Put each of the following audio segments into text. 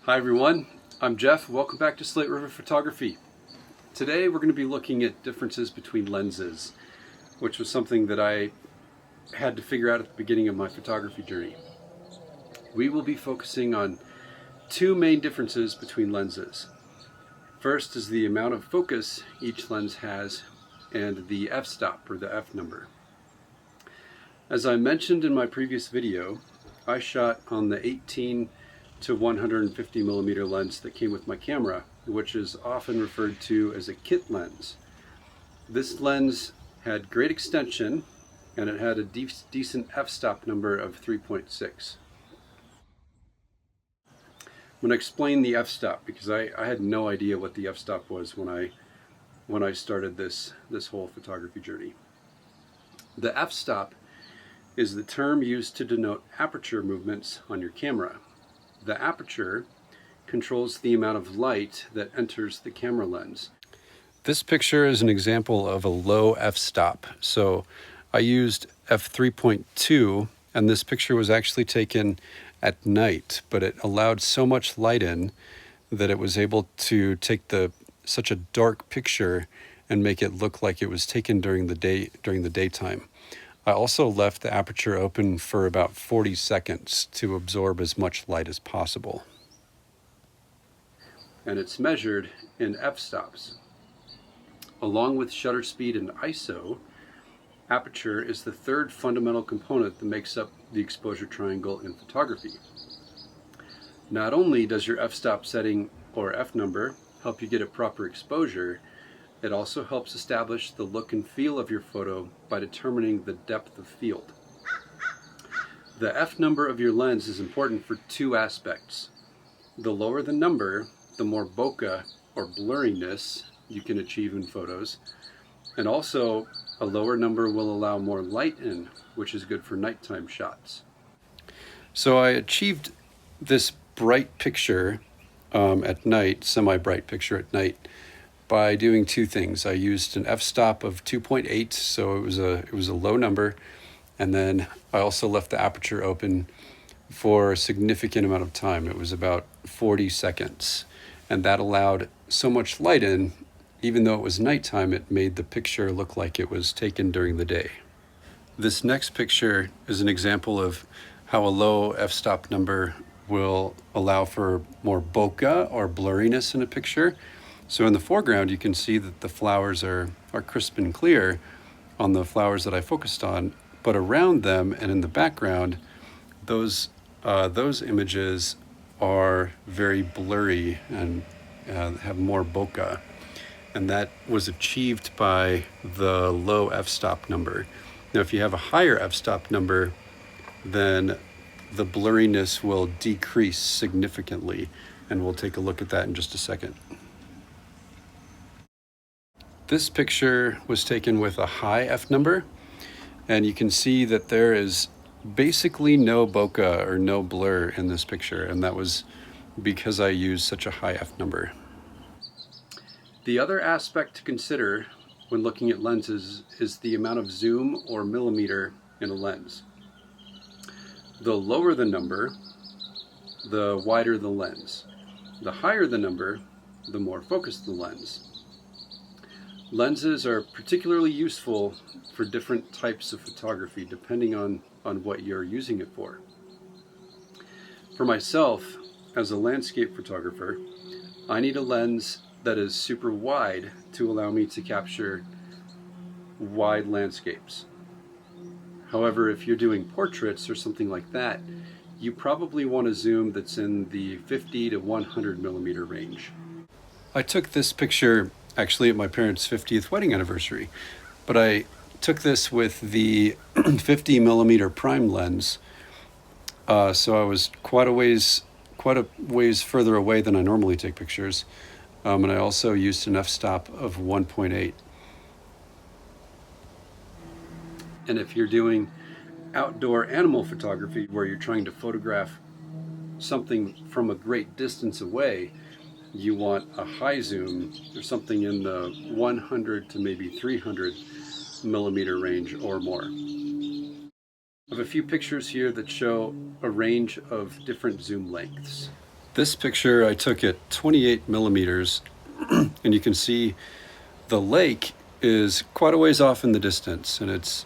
Hi everyone, I'm Jeff. Welcome back to Slate River Photography. Today we're going to be looking at differences between lenses, which was something that I had to figure out at the beginning of my photography journey. We will be focusing on two main differences between lenses. First is the amount of focus each lens has and the f-stop, or the f number. As I mentioned in my previous video, I shot on the 18 to 150 millimeter lens that came with my camera, which is often referred to as a kit lens. This lens had great extension and it had a decent f-stop number of 3.6. I'm going to explain the f-stop because I had no idea what the f-stop was when I started this whole photography journey. The f-stop is the term used to denote aperture movements on your camera. The aperture controls the amount of light that enters the camera lens. This picture is an example of a low f-stop. So I used f3.2, and this picture was actually taken at night, but it allowed so much light in that it was able to take such a dark picture and make it look like it was taken during the daytime. I also left the aperture open for about 40 seconds to absorb as much light as possible. And it's measured in f-stops. Along with shutter speed and ISO, aperture is the third fundamental component that makes up the exposure triangle in photography. Not only does your f-stop setting, or f number, help you get a proper exposure, it also helps establish the look and feel of your photo by determining the depth of field. The f number of your lens is important for two aspects. The lower the number, the more bokeh or blurriness you can achieve in photos, and also a lower number will allow more light in, which is good for nighttime shots. So I achieved this bright picture at night, semi-bright picture at night, by doing two things. I used an f-stop of 2.8, so it was a low number, and then I also left the aperture open for a significant amount of time. It was about 40 seconds, and that allowed so much light in, even though it was nighttime, it made the picture look like it was taken during the day. This next picture is an example of how a low f-stop number will allow for more bokeh or blurriness in a picture. So in the foreground, you can see that the flowers are crisp and clear on the flowers that I focused on, but around them and in the background, those images are very blurry and have more bokeh. And that was achieved by the low f-stop number. Now, if you have a higher f-stop number, then the blurriness will decrease significantly, and we'll take a look at that in just a second. This picture was taken with a high f number, and you can see that there is basically no bokeh or no blur in this picture, and that was because I used such a high f number. The other aspect to consider when looking at lenses is the amount of zoom or millimeter in a lens. The lower the number, the wider the lens. The higher the number, the more focused the lens. Lenses are particularly useful for different types of photography depending on what you're using it for. For myself, as a landscape photographer, I need a lens that is super wide to allow me to capture wide landscapes. However, if you're doing portraits or something like that, you probably want a zoom that's in the 50 to 100 millimeter range. I took this picture actually at my parents' 50th wedding anniversary, but I took this with the 50 millimeter prime lens, so I was quite a ways further away than I normally take pictures, and I also used an f-stop of 1.8. And if you're doing outdoor animal photography where you're trying to photograph something from a great distance away, you want a high zoom or something in the 100 to maybe 300 millimeter range or more. I have a few pictures here that show a range of different zoom lengths. This picture I took at 28 millimeters, and you can see the lake is quite a ways off in the distance, and it's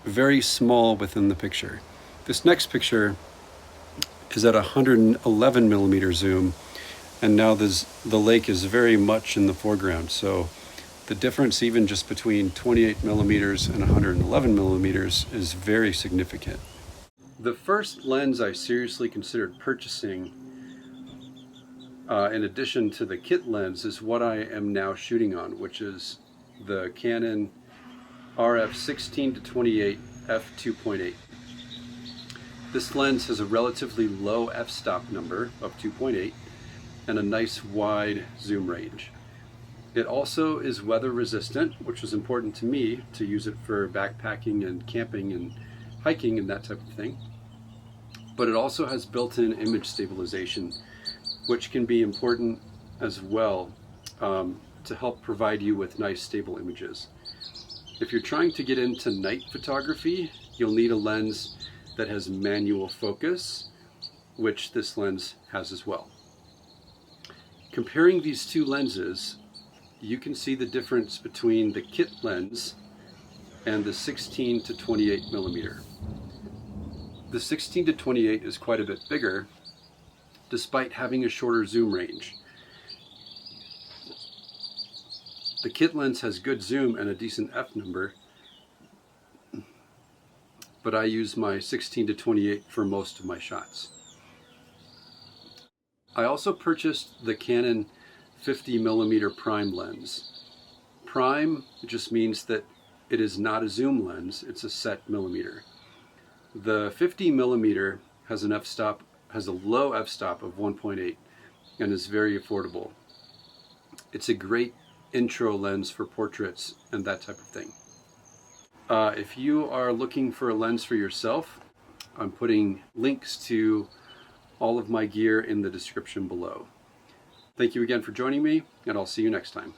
very small within the picture. This next picture is at 111 millimeter zoom, and now the lake is very much in the foreground. So the difference even just between 28 millimeters and 111 millimeters is very significant. The first lens I seriously considered purchasing, in addition to the kit lens, is what I am now shooting on, which is the Canon RF 16-28 f2.8. This lens has a relatively low f-stop number of 2.8 and a nice wide zoom range. It also is weather resistant, which was important to me to use it for backpacking and camping and hiking and that type of thing. But it also has built-in image stabilization, which can be important as well to help provide you with nice stable images. If you're trying to get into night photography, you'll need a lens that has manual focus, which this lens has as well. Comparing these two lenses, you can see the difference between the kit lens and the 16-28 millimeter. The 16-28 is quite a bit bigger, despite having a shorter zoom range. The kit lens has good zoom and a decent f number, but I use my 16-28 for most of my shots. I also purchased the Canon 50mm prime lens. Prime just means that it is not a zoom lens, it's a set millimeter. The 50mm has a low f-stop of 1.8 and is very affordable. It's a great intro lens for portraits and that type of thing. If you are looking for a lens for yourself, I'm putting links to all of my gear in the description below. Thank you again for joining me, and I'll see you next time.